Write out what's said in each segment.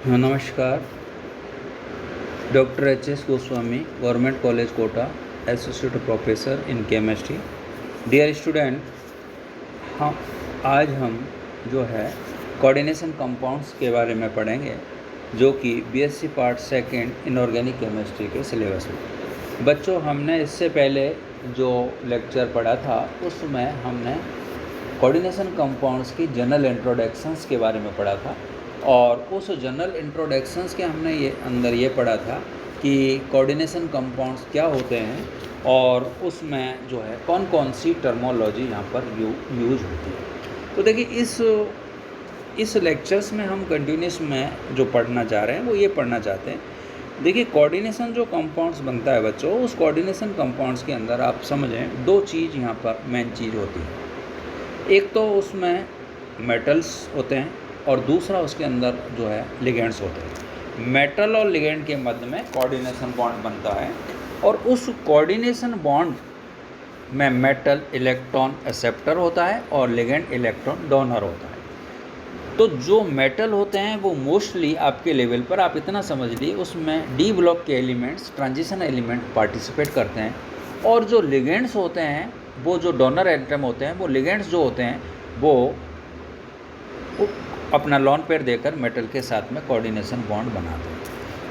हाँ, नमस्कार। Doctor H S. Goswami, government college Kota, associate professor in chemistry. Dear student, आज हम जो है कोऑर्डिनेशन कंपाउंड्स के बारे में पढ़ेंगे, जो कि BSc part second inorganic chemistry के सिलेबस में। बच्चों, हमने इससे पहले जो लेक्चर पढ़ा था उसमें हमने कोऑर्डिनेशन कंपाउंड्स की जनरल इंट्रोडक्शंस के बारे में पढ़ा था, और उस जनरल इंट्रोडक्शंस के हमने ये पढ़ा था कि कोऑर्डिनेशन कंपाउंड्स क्या होते हैं और उसमें जो है कौन कौन सी टर्मोलॉजी यहाँ पर यूज होती है। तो देखिए, इस लेक्चर्स में हम कंटिन्यूस में जो पढ़ना चाह रहे हैं वो ये पढ़ना चाहते हैं। देखिए, कोऑर्डिनेशन जो कंपाउंड्स बनता है बच्चों, उस कोऑर्डिनेशन कंपाउंड्स के अंदर आप समझें दो चीज़ यहाँ पर मेन चीज़ होती है। एक तो उसमें मेटल्स होते हैं और दूसरा उसके अंदर जो है लिगेंड्स होते हैं। मेटल और लिगेंड के मध्य में कोऑर्डिनेशन बॉन्ड बनता है, और उस कोऑर्डिनेशन बॉन्ड में मेटल इलेक्ट्रॉन एक्सेप्टर होता है और लिगेंड इलेक्ट्रॉन डोनर होता है। तो जो मेटल होते हैं वो मोस्टली आपके लेवल पर आप इतना समझ लीजिए, उसमें डी ब्लॉक के एलिमेंट्स, ट्रांजिशन एलिमेंट पार्टिसिपेट करते हैं, और जो लिगेंड्स होते हैं, वो जो डोनर एटम होते हैं, वो लिगेंड्स जो होते हैं वो अपना लॉन पेयर देकर मेटल के साथ में कोऑर्डिनेशन बॉन्ड बनाते हैं।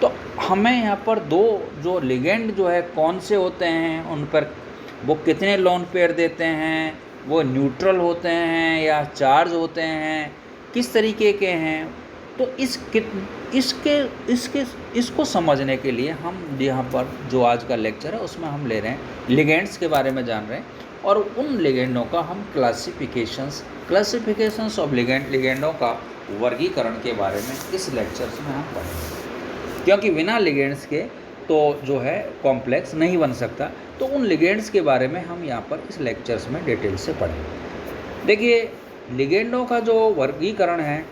तो हमें यहाँ पर दो जो लिगेंड जो है कौन से होते हैं, उन पर वो कितने लॉन पेयर देते हैं, वो न्यूट्रल होते हैं या चार्ज होते हैं, किस तरीके के हैं, तो इसको समझने के लिए हम यहाँ पर जो आज का लेक्चर है उसमें हम ले रहे हैं लिगेंड्स के बारे में जान रहे हैं, और उन लिगेंडों का हम क्लासिफिकेशंस ऑफ लिगेंडों का वर्गीकरण के बारे में इस लेक्चर्स में हम पढ़ेंगे, क्योंकि बिना लिगेंड्स के तो जो है कॉम्प्लेक्स नहीं बन सकता। तो उन लिगेंड्स के बारे में हम यहाँ पर इस लेक्चर्स में डिटेल से पढ़ेंगे। देखिए, लिगेंडों का जो वर्गीकरण है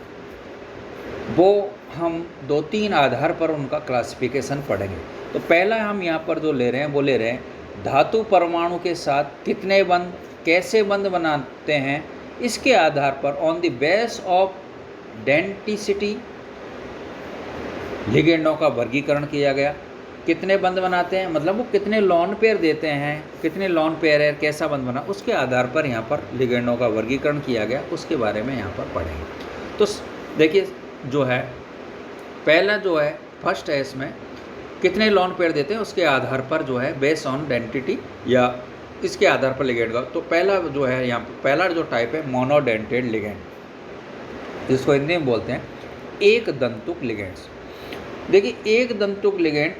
वो हम 2-3 आधार पर उनका क्लासिफिकेशन पढ़ेंगे। तो पहला हम यहाँ पर जो ले रहे हैं वो ले रहे हैं धातु परमाणु के साथ कितने बंध, कैसे बंध बनाते हैं, इसके आधार पर on the base of density लिगेंडों का वर्गीकरण किया गया। कितने बंध बनाते हैं मतलब वो कितने लॉन पेयर देते हैं, कितने लॉन पेयर है, कैसा बंध बना, उसके आधार पर यहाँ पर लिगेंडों का वर्गीकरण किया गया। उसके बारे में यहाँ पर पढ़ेंगे। तो देखिए, जो है पहला जो है फर्स्ट है, इसमें कितने लॉन पेयर देते हैं उसके आधार पर जो है बेस ऑन डेंसिटी या इसके आधार पर लिगेंड का। तो पहला जो है यहाँ पहला जो टाइप है मोनोडेंटेड लिगेंड, जिसको हिंदी में बोलते हैं एक दंतुक लिगेंड्स। देखिए, एक दंतुक लिगेंड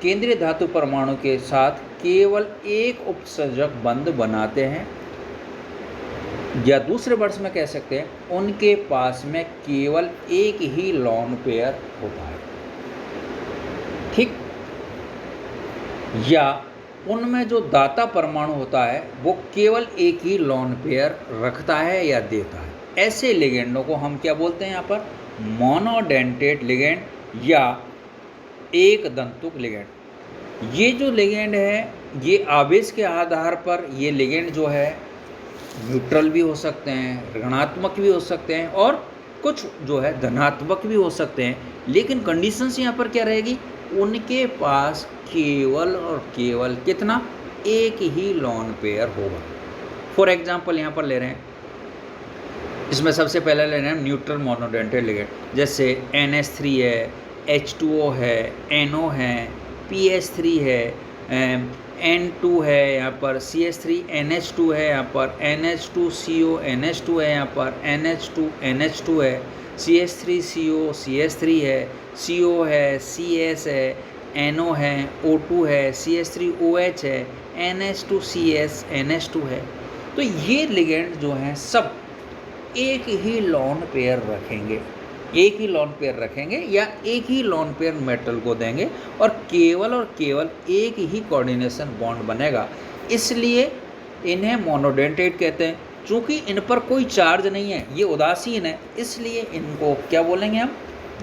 केंद्रीय धातु परमाणु के साथ केवल एक उपसर्जक बंध बनाते हैं, या दूसरे वर्ड्स में कह सकते हैं उनके पास में केवल एक ही लॉन पेयर होता है, ठीक, या उनमें जो दाता परमाणु होता है वो केवल एक ही लॉन पेयर रखता है या देता है। ऐसे लिगेंडों को हम क्या बोलते हैं यहाँ पर, मोनोडेंटेड लिगेंड या एक दंतुक लिगेंड। ये जो लिगेंड है ये आवेश के आधार पर ये लिगेंड जो है न्यूट्रल भी हो सकते हैं, ऋणात्मक भी हो सकते हैं, और कुछ जो है धनात्मक भी हो सकते हैं। लेकिन कंडीशंस यहाँ पर क्या रहेगी, उनके पास केवल और केवल कितना, एक ही लॉन पेयर होगा। फॉर एग्जांपल यहाँ पर ले रहे हैं, इसमें सबसे पहले ले रहे हैं न्यूट्रल मोनोडेंटेड लिगेंड, जैसे NH3 है, H2O है, NO है, PH3 है, N2 है, यहाँ पर CH3 NH2 है, यहाँ पर NH2CO NH2 है, यहाँ पर NH2 NH2 है, CH3CO CH3 है, CO है, CS है, NO है, O2 है, CH3OH है, NH2CS NH2 है। तो ये लिगेंड जो हैं सब एक ही लॉन पेयर रखेंगे, एक ही लॉन पेयर रखेंगे या एक ही लॉन पेयर मेटल को देंगे, और केवल एक ही कोऑर्डिनेशन बॉन्ड बनेगा। इसलिए इन्हें मोनोडेंटेड कहते हैं। चूँकि इन पर कोई चार्ज नहीं है, ये उदासीन है, इसलिए इनको क्या बोलेंगे हम,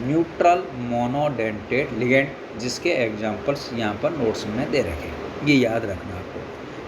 न्यूट्रल मोनोडेंटेड लिगेंड, जिसके एग्जांपल्स यहाँ पर नोट्स में दे रखे हैं, ये याद रखना आपको।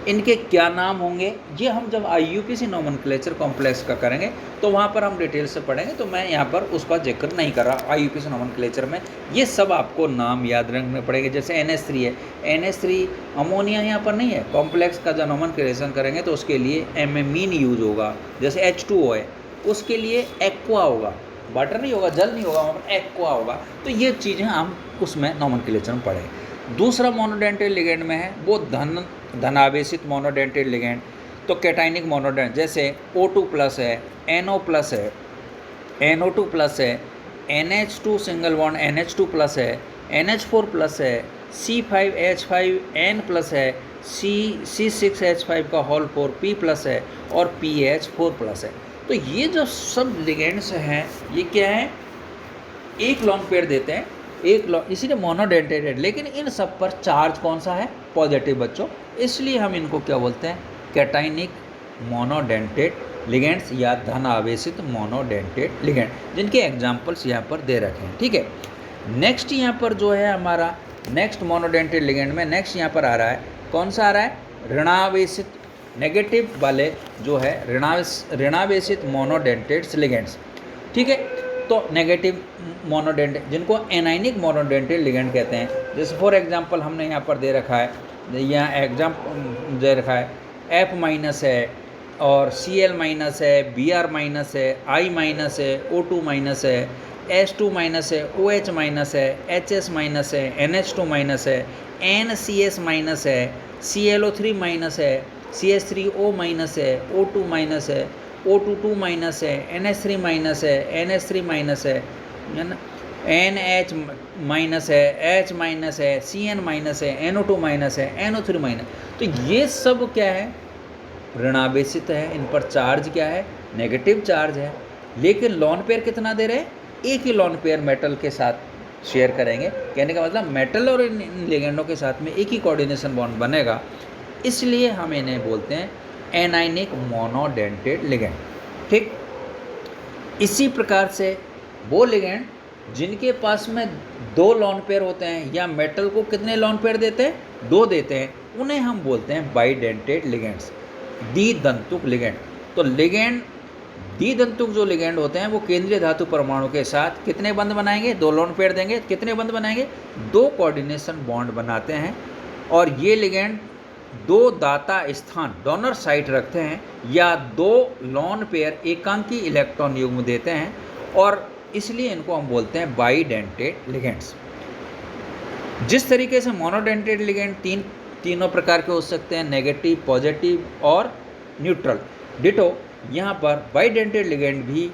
इनके क्या नाम होंगे, ये हम जब IUPAC नोमेनक्लेचर कॉम्प्लेक्स का करेंगे तो वहाँ पर हम डिटेल से पढ़ेंगे, तो मैं यहाँ पर उसका जिक्र नहीं कर रहा। IUPAC नोमेनक्लेचर में ये सब आपको नाम याद रखने पड़ेंगे। जैसे NH3 है, NH3 अमोनिया यहाँ पर नहीं है, कॉम्प्लेक्स का जब नोमेनक्लेचर करेंगे तो उसके लिए एमीन यूज होगा। जैसे H2O है, उसके लिए एक्वा होगा, वाटर नहीं होगा, जल नहीं होगा, वहाँ पर एक्वा होगा। तो ये चीज़ें हम उसमें नोमेनक्लेचर में पढ़ेंगे। दूसरा मोनोडेंटेट लिगेंड में है वो धनावेशित मोनोडेंटेट लिगेंड। तो कैटाइनिक मोनोडेंट जैसे O2+ है, NO+ है, NO2+ है, NH2 सिंगल बॉन्ड NH2+ है, NH4+ है, C5H5N+ है, C6H5 का होल 4P+ है और PH4+ है। तो ये जो सब लिगेंड्स हैं ये क्या है, एक लॉन पेयर देते हैं, एक लॉन, इसीलिए मोनोडेंटेट है। लेकिन इन सब पर चार्ज कौन सा है, पॉजिटिव बच्चों, इसलिए हम इनको क्या बोलते हैं, कैटाइनिक मोनोडेंटेट लिगेंड्स या धन आवेशित मोनोडेंटेट लिगेंड, जिनके एग्जांपल्स यहाँ पर दे रखे हैं। ठीक है, नेक्स्ट यहाँ पर जो है हमारा नेक्स्ट मोनोडेंटेट लिगेंड में नेक्स्ट यहाँ पर आ रहा है, कौन सा आ रहा है, ऋणावेशित, नेगेटिव वाले जो है ऋणावेशित मोनोडेंटेट लिगेंड्स। ठीक है, तो नेगेटिव मोनोडेंटेट जिनको एनाइनिक मोनोडेंटेट लिगेंड कहते हैं। जैसे फॉर एग्जांपल हमने यहाँ पर दे रखा है, यहाँ एग्जाम्पल दे रखा है F- है और Cl- है, Br- है, I- है, O2- है, H2- है, OH- है, HS- है, NH2- है, NCS- है, ClO3- है, CH3O- है, O2- है, O22- है, NH3- है, NH3- है ना, NH- है, H- है, Cn- है, NO2- है, NO3-। तो ये सब क्या है, ऋणावेशित है, इन पर चार्ज क्या है, नेगेटिव चार्ज है। लेकिन लॉन पेयर कितना दे रहे हैं, एक ही लॉन पेयर मेटल के साथ शेयर करेंगे। कहने का मतलब मेटल और इन लिगेंडों के साथ में एक ही कोऑर्डिनेशन बॉन्ड बनेगा, इसलिए हम इन्हें बोलते हैं एनाइनिक मोनोडेंटेट लिगेंड। ठीक, इसी प्रकार से वो लिगेंड जिनके पास में 2 लॉन पेयर होते हैं या मेटल को कितने लॉन पेयर देते हैं, 2 देते हैं, उन्हें हम बोलते हैं बाइडेंटेट लिगेंड्स, द्विदंतुक लिगेंड। तो लिगेंड द्विदंतुक जो लिगेंड होते हैं वो केंद्रीय धातु परमाणु के साथ कितने बंध बनाएंगे, 2 लॉन पेयर देंगे, कितने बंध बनाएंगे, 2 कोऑर्डिनेशन बॉन्ड बनाते हैं। और ये लिगेंड 2 दाता स्थान डोनर साइट रखते हैं या 2 लॉन पेयर एकांकी इलेक्ट्रॉन युग्म देते हैं, और इसलिए इनको हम बोलते हैं बाइडेंटेट लिगेंड्स। जिस तरीके से मोनोडेंटेट लिगेंड तीनों प्रकार के हो सकते हैं, नेगेटिव, पॉजिटिव और न्यूट्रल। डिटो यहाँ पर बाइडेंटेट लिगेंड भी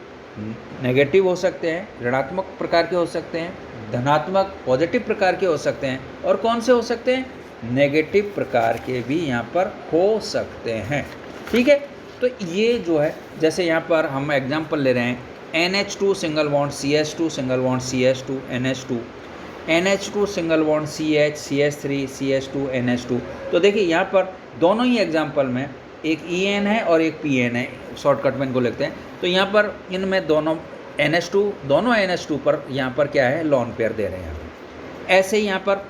नेगेटिव हो सकते हैं, ऋणात्मक प्रकार के हो सकते हैं, धनात्मक पॉजिटिव प्रकार के हो सकते हैं, और कौन से हो सकते हैं, नेगेटिव प्रकार के भी यहाँ पर हो सकते हैं। ठीक है, तो ये जो है, जैसे यहाँ पर हम एग्जांपल ले रहे हैं NH2 single bond CH2 single bond CH2 NH2, NH2 single bond CH CH3 CH2 NH2। तो देखिए यहाँ पर दोनों ही एग्जांपल में एक EN है और एक PN है, शॉर्टकट में इनको लिखते हैं। तो यहाँ पर इनमें दोनों NH2 पर यहाँ पर क्या है, लॉन पेयर दे रहे हैं। ऐसे ही यहाँ पर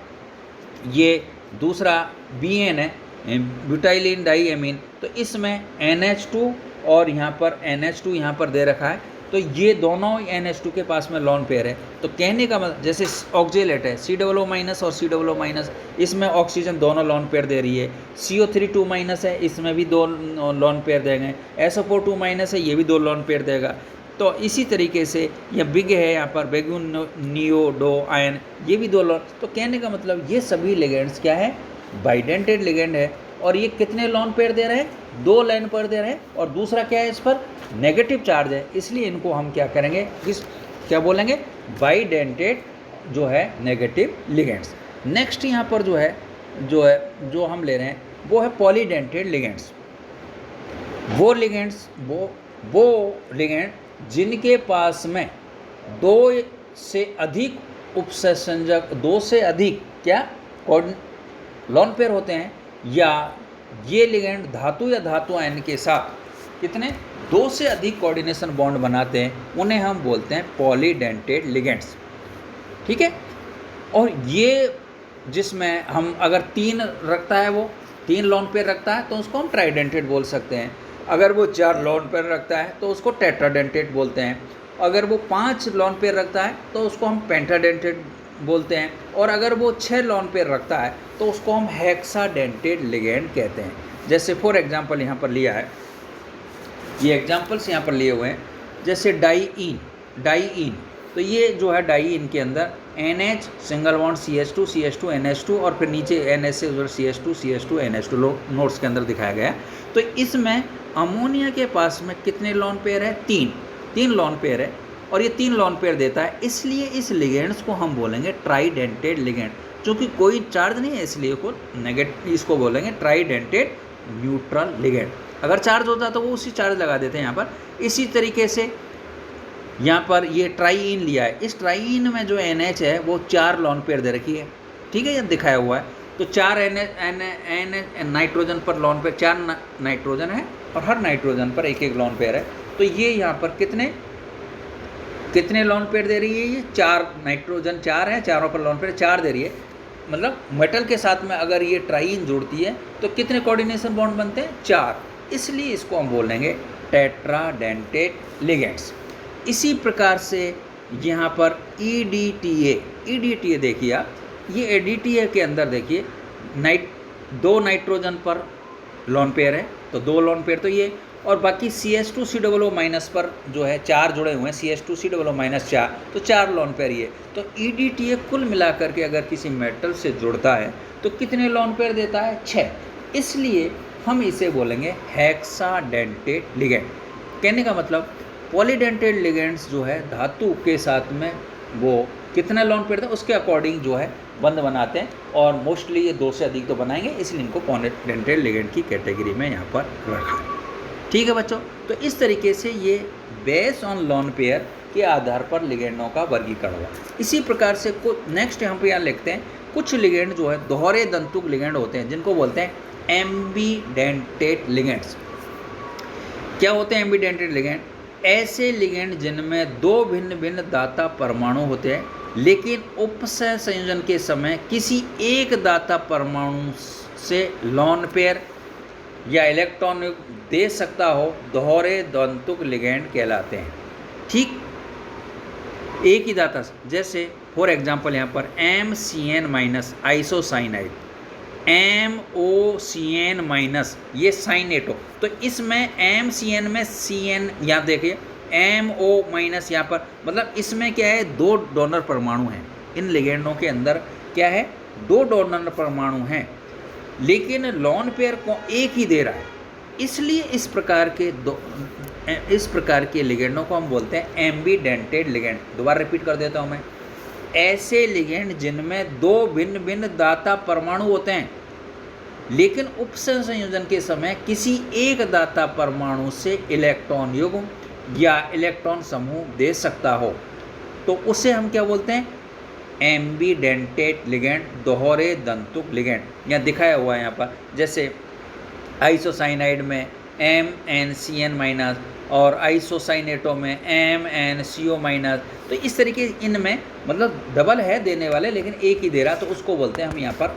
ये दूसरा BN है, ब्यूटाइलिन डाइएमीन, तो इसमें NH2 और यहाँ पर NH2 यहाँ पर दे रखा है। तो ये दोनों NH2 के पास में लॉन पेयर है। तो कहने का मतलब जैसे ऑक्जेलेट है COO- और COO-, इसमें ऑक्सीजन दोनों लॉन पेयर दे रही है। CO3 है, इसमें भी 2 लॉन पेयर देंगे। SO4 है, ये भी 2 लॉन पेयर देगा। तो इसी तरीके से यह बिग है, यहाँ पर बेगुनियोडो आयन, ये भी 2 लॉन। तो कहने का मतलब ये सभी लिगेंड्स क्या है, बाइडेंटेट लिगेंड है। और ये कितने लॉन पेयर दे रहे हैं, 2 लाइन पर दे रहे हैं, और दूसरा क्या है, इस पर नेगेटिव चार्ज है, इसलिए इनको हम क्या करेंगे, क्या बोलेंगे, बाइडेंटेट जो है नेगेटिव लिगेंड्स। नेक्स्ट यहाँ पर जो हम ले रहे हैं वो है पॉलीडेंटेट लिगेंड्स। वो लिगेंड जिनके पास में 2 से अधिक उपसंयोजक, 2 से अधिक क्या लॉन पेयर होते हैं, या ये लिगेंड धातु या धातु आयन के साथ कितने 2 से अधिक कोऑर्डिनेशन बॉन्ड बनाते हैं, उन्हें हम बोलते हैं पॉलीडेंटेट लिगेंड्स। ठीक है, और ये जिसमें हम अगर 3 रखता है, वो 3 लोन पेयर रखता है तो उसको हम ट्राइडेंटेट बोल सकते हैं। अगर वो 4 लोन पेयर रखता है तो उसको टेट्राडेंटेट बोलते हैं। अगर वो 5 लोन पेयर रखता है तो उसको हम पेंटाडेंटेट बोलते हैं। और अगर वो 6 लोन पेयर रखता है तो उसको हम हेक्साडेंटेट लिगेंड कहते हैं। जैसे फॉर एग्जांपल यहाँ पर लिया है, ये एग्जांपल्स यहाँ पर लिए हुए हैं। जैसे डाईइन, तो ये जो है डाईइन के अंदर NH single bond CH2 CH2 NH2 और फिर नीचे NH से उधर CH2 CH2 NH2 नोट्स के अंदर दिखाया गया है। तो इसमें अमोनिया के पास में कितने लोन पेयर है? 3 लोन पेयर है और ये 3 लोन पेयर देता है, इसलिए इस लिगेंड्स को हम बोलेंगे ट्राइडेंटेट लिगेंड। चूँकि कोई चार्ज नहीं है इसलिए इसको बोलेंगे ट्राइडेंटेट न्यूट्रल लिगेंड। अगर चार्ज होता तो वो उसी चार्ज लगा देते हैं यहाँ पर। इसी तरीके से यहाँ पर ये ट्राईइन लिया है, इस ट्राईइन में जो NH है वो 4 लोन पेयर दे रखी है, ठीक है, ये दिखाया हुआ है। तो 4 नाइट्रोजन पर लोन पेयर, 4 नाइट्रोजन है और हर नाइट्रोजन पर एक लोन पेयर है। तो ये यहाँ पर कितने लोन पेयर दे रही है? ये 4 नाइट्रोजन 4 है, चारों पर लोन पेयर 4 दे रही है। मतलब मेटल के साथ में अगर ये ट्राईइन जुड़ती है तो कितने कोऑर्डिनेशन बॉन्ड बनते हैं? 4। इसलिए इसको हम बोलेंगे टेट्राडेंटेट लिगेंड्स। इसी प्रकार से यहाँ पर EDTA देखिए आप, ये EDTA के अंदर देखिए 2 नाइट्रोजन पर लोन पेयर है तो 2 लोन पेयर तो ये, और बाकी CH2COO माइनस पर जो है 4 जुड़े हुए हैं, CH2COO माइनस 4, तो 4 लोन पेयर ये। तो EDTA कुल मिलाकर के अगर किसी मेटल से जुड़ता है तो कितने लोन पेयर देता है? 6। इसलिए हम इसे बोलेंगे हेक्साडेंटेट लिगेंड। कहने का मतलब पॉलीडेंटेट लिगेंड्स जो है धातु के साथ में वो कितना लोन पेयर था उसके अकॉर्डिंग जो है बंध बनाते हैं, और मोस्टली ये 2 से अधिक तो बनाएंगे, इसलिए इनको पॉलीडेंटेट लिगेंड की कैटेगरी में यहाँ पर रखा है। ठीक है बच्चों, तो इस तरीके से ये बेस्ड ऑन लोन पेयर के आधार पर लिगेंडों का वर्गीकरण हुआ। इसी प्रकार से नेक्स्ट हम यहाँ लिखते हैं, कुछ लिगेंड जो है दोहरे दंतुक लिगेंड होते हैं जिनको बोलते हैं एम्बीडेंटेट लिगेंड्स। क्या होते हैं एम्बीडेंटेट लिगेंड? ऐसे लिगेंड जिनमें 2 भिन्न भिन्न दाता परमाणु होते हैं, लेकिन उपसह संयोजन के समय किसी एक दाता परमाणु से लोन पेयर या इलेक्ट्रॉन दे सकता हो, दोहरे दंतुक लिगेंड कहलाते हैं। ठीक, एक ही दाता से, जैसे फॉर एग्जांपल यहाँ पर MCN- आइसोसाइनाइड, MOCN- ये साइनेटो, तो इसमें MCN में CN, यहाँ देखिए MO- यहाँ पर, मतलब इसमें क्या है 2 डोनर परमाणु हैं। इन लिगेंडों के अंदर क्या है 2 डोनर परमाणु हैं, लेकिन लोन पेयर को एक ही दे रहा है, इसलिए इस प्रकार के लिगेंडों को हम बोलते हैं एम्बीडेंटेट लिगेंड। दोबारा रिपीट कर देता हूँ मैं, ऐसे लिगेंड जिनमें 2 भिन्न भिन्न दाता परमाणु होते हैं, लेकिन उपसह संयोजन के समय किसी एक दाता परमाणु से इलेक्ट्रॉन युग्म या इलेक्ट्रॉन समूह दे सकता हो, तो उसे हम क्या बोलते हैं? एम्बीडेंटेट लिगेंड, दोहरे दंतुक लिगेंड। यहाँ दिखाया हुआ है यहाँ पर, जैसे आइसोसाइनाइड में MnCN- और आइसोसाइनेटो में MnCO-। तो इस तरीके इनमें मतलब डबल है देने वाले, लेकिन एक ही दे रहा, तो उसको बोलते हैं हम यहाँ पर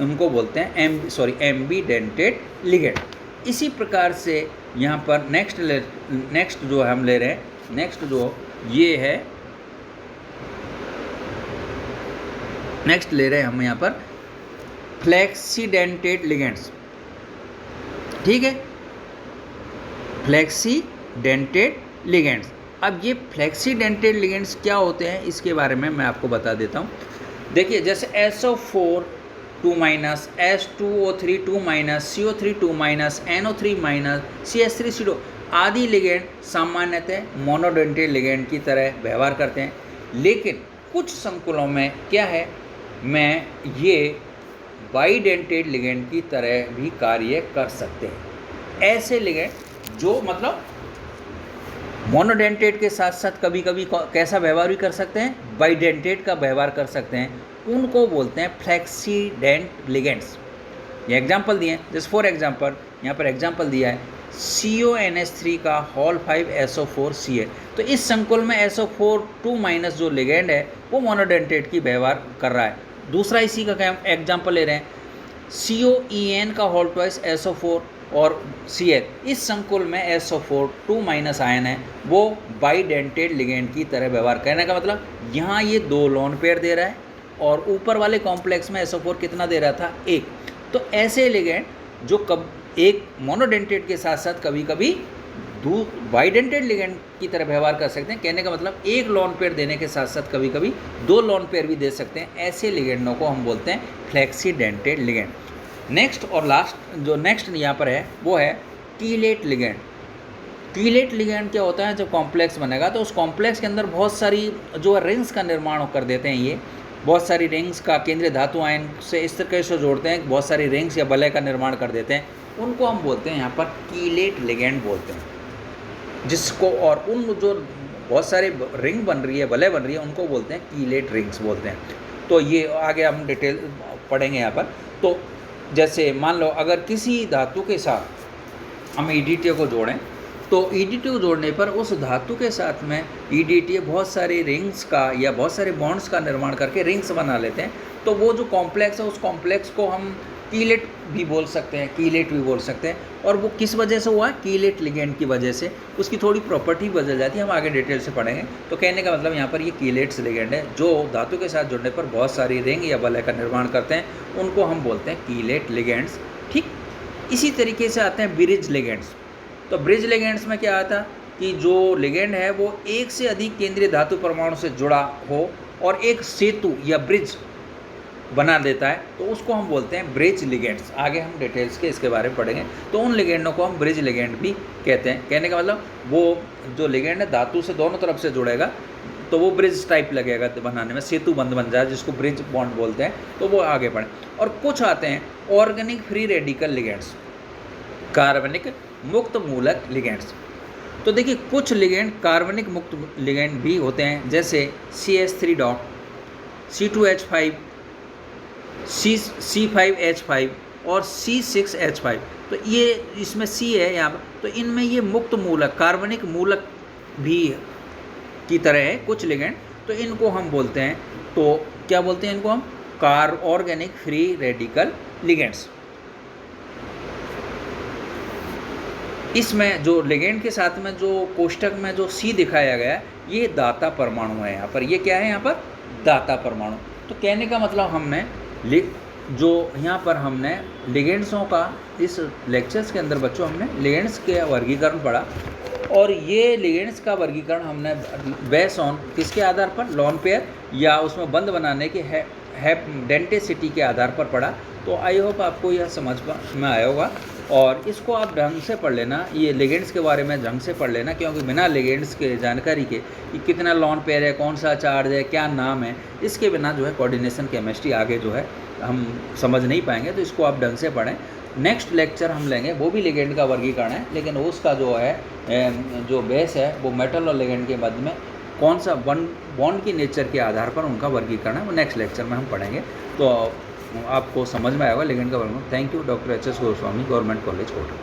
उनको बोलते हैं एम्बीडेंटेट लिगेंड। इसी प्रकार से यहाँ पर नेक्स्ट जो हम ले रहे हैं, नेक्स्ट जो ये है, नेक्स्ट ले रहे हैं हम यहाँ पर फ्लेक्सीडेंटेट लिगेंड्स। ठीक है, फ्लेक्सीडेंटेट लिगेंड्स। अब ये फ्लेक्सीडेंटेट लिगेंड्स क्या होते हैं इसके बारे में मैं आपको बता देता हूँ। देखिए, जैसे SO4 2-, H2O3 2-, CO3 2-, NO3-, CH3CO आदि लिगेंड सामान्यतः मोनोडेंटेट लिगेंड की तरह व्यवहार करते हैं, लेकिन कुछ संकुलों में क्या है, में ये बाइडेंटेट लिगेंड की तरह भी कार्य कर सकते हैं। ऐसे लिगेंड जो मतलब मोनोडेंटेट के साथ साथ कभी कभी कैसा व्यवहार भी कर सकते हैं, बाइडेंटेट का व्यवहार कर सकते हैं, उनको बोलते हैं फ्लेक्सीडेंट लिगेंड्स। ये एग्जाम्पल दिए हैं, जैसे फॉर एग्जाम्पल यहाँ पर एग्जाम्पल दिया है CONH3 का होल 5 SO4Ca। तो इस संकुल में SO4 2- जो लिगेंड है वो मोनोडेंटेट की व्यवहार कर रहा है। दूसरा इसी का एग्जाम्पल ले रहे हैं COEN का होल ट्वाइस SO4 और Cl, इस संकुल में SO4 2- आयन है, वो बाइडेंटेड लिगेंड की तरह व्यवहार करने का मतलब यहाँ ये 2 लोन पेयर दे रहा है और ऊपर वाले कॉम्प्लेक्स में SO4 कितना दे रहा था, 1। तो ऐसे लिगेंड जो कब एक मोनोडेंटेट के साथ साथ कभी कभी बाइडेंटेड लिगेंड की तरह व्यवहार कर सकते हैं। कहने का मतलब एक लोन पेयर देने के साथ साथ कभी कभी 2 लोन पेयर भी दे सकते हैं। ऐसे लिगेंडों को हम बोलते हैं फ्लेक्सीडेंटेड लिगेंड। नेक्स्ट और लास्ट जो नेक्स्ट यहाँ पर है वो है कीलेट लिगेंड। कीलेट लिगेंड क्या होता है, जब कॉम्प्लेक्स बनेगा तो उस कॉम्प्लेक्स के अंदर बहुत सारी जो रिंग्स का निर्माण कर देते हैं। ये बहुत सारी रिंग्स का केंद्रीय धातु आयन से इस तरीके से जोड़ते हैं, बहुत सारी रिंग्स या वलय का निर्माण कर देते हैं। उनको हम बोलते हैं यहाँ पर कीलेट लिगेंड बोलते हैं। जिसको और उन जो बहुत सारे रिंग बन रही है, वलय बन रही है, उनको बोलते हैं कीलेट रिंग्स बोलते हैं। तो ये आगे हम डिटेल पढ़ेंगे यहाँ पर। तो जैसे मान लो अगर किसी धातु के साथ हम EDTA को जोड़ें तो EDTA को जोड़ने पर उस धातु के साथ में EDTA बहुत सारे रिंग्स का या बहुत सारे बॉन्ड्स का निर्माण करके रिंग्स बना लेते हैं। तो वो जो कॉम्प्लेक्स है उस कॉम्प्लेक्स को हम कीलेट भी बोल सकते हैं, कीलेट भी बोल सकते हैं। और वो किस वजह से हुआ, कीलेट लिगेंड की वजह से। उसकी थोड़ी प्रॉपर्टी बदल जाती है, हम आगे डिटेल से पढ़ेंगे। तो कहने का मतलब यहाँ पर ये कीलेट्स लिगेंड है जो धातु के साथ जुड़ने पर बहुत सारी रिंग या वलय का निर्माण करते हैं, उनको हम बोलते हैं कीलेट लिगेंड्स। ठीक इसी तरीके से आते हैं ब्रिज लिगेंड्स। तो ब्रिज लिगेंड्स में क्या आता कि जो लिगेंड है वो एक से अधिक केंद्रीय धातु परमाणु से जुड़ा हो और एक सेतु या ब्रिज बना देता है, तो उसको हम बोलते हैं ब्रिज लिगेंड्स। आगे हम डिटेल्स के इसके बारे में पढ़ेंगे। तो उन लिगेंडों को हम ब्रिज लिगेंड भी कहते हैं। कहने का मतलब वो जो लिगेंड है धातु से दोनों तरफ से जुड़ेगा तो वो ब्रिज टाइप लगेगा बनाने में, सेतु बंध बन जाए, जिसको ब्रिज बॉन्ड बोलते हैं। तो वो आगे बढ़ें। और कुछ आते हैं ऑर्गेनिक फ्री रेडिकल लिगेंड्स, कार्बनिक मुक्त मूलक लिगेंड्स। तो देखिए कुछ लिगेंड कार्बनिक मुक्त लिगेंड भी होते हैं, जैसे CH3 डॉट, C2H5, C5H5 और C6H5। तो ये इसमें C है यहाँ पर, तो इनमें ये मुक्त मूलक कार्बनिक मूलक भी की तरह है कुछ लिगेंड। तो इनको हम बोलते हैं, तो क्या बोलते हैं इनको हम, ऑर्गेनिक फ्री रेडिकल लिगेंड्स। इसमें जो लिगेंड के साथ में जो कोष्टक में जो C दिखाया गया है, ये दाता परमाणु है। यहाँ पर ये क्या है, यहाँ पर दाता परमाणु। तो कहने का मतलब हमने जो यहाँ पर हमने लिगेंड्सों का इस लेक्चर्स के अंदर बच्चों हमने लिगेंड्स के वर्गीकरण पढ़ा। और ये लिगेंड्स का वर्गीकरण हमने बेस ऑन किसके आधार पर, लोन पेयर या उसमें बंध बनाने के डेंटिसिटी के आधार पर पढ़ा। तो आई होप आपको यह समझ में आया होगा और इसको आप ढंग से पढ़ लेना, ये लिगेंड्स के बारे में ढंग से पढ़ लेना, क्योंकि बिना लिगेंड्स के जानकारी के कि कितना लोन पेयर है, कौन सा चार्ज है, क्या नाम है, इसके बिना जो है कोऑर्डिनेशन केमिस्ट्री आगे जो है हम समझ नहीं पाएंगे। तो इसको आप ढंग से पढ़ें। नेक्स्ट लेक्चर हम लेंगे वो भी लिगेंड का वर्गीकरण है, लेकिन उसका जो है जो बेस है वो मेटल और लिगेंड के मध्य में कौन सा बॉन्ड की नेचर के आधार पर उनका वर्गीकरण है, वो नेक्स्ट लेक्चर में हम पढ़ेंगे। तो आपको समझ में आएगा लिगेंड का वर्गीकरण। Thank you. Doctor HS Goswami, government college Kota.